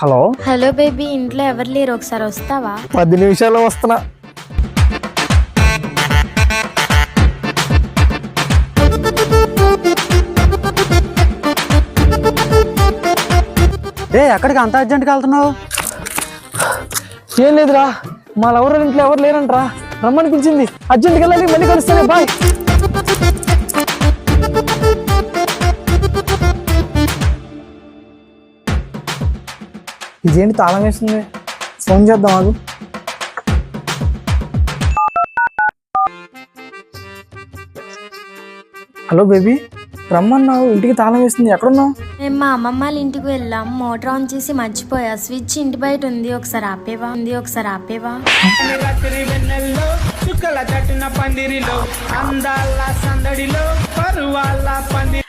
Hello hello baby, ఇంట్లో ఎవరు లేరు, ఒకసారి వస్తావా? 10 నిమిషాల్లో వస్తున్నా. ఎక్కడికి అంత అర్జెంట్గా వెళ్తున్నావు? ఏం లేదురా, మా లవర్ ఇంట్లో ఎవరు లేరంటరా, రమ్మని పిలిచింది. అర్జెంట్కి వెళ్ళాలి, మళ్ళీ కలుస్తానే, బాయ్. ఇదేంటి తాళం వేస్తుంది? ఫోన్ చేద్దాం ఆగు. హలో బేబీ, రమ్మన్నావు, ఇంటికి తాళం వేస్తుంది, ఎక్కడున్నావు? మేము మా అమ్మమ్మ వాళ్ళ ఇంటికి వెళ్ళాం, మోటార్ ఆన్ చేసి మర్చిపోయా. స్విచ్ ఇంటి బయట ఉంది, ఒకసారి ఆపేవా? చుక్కల తట్టిన పందిరిలో అందాల సందడిలో పరువాల పందిరి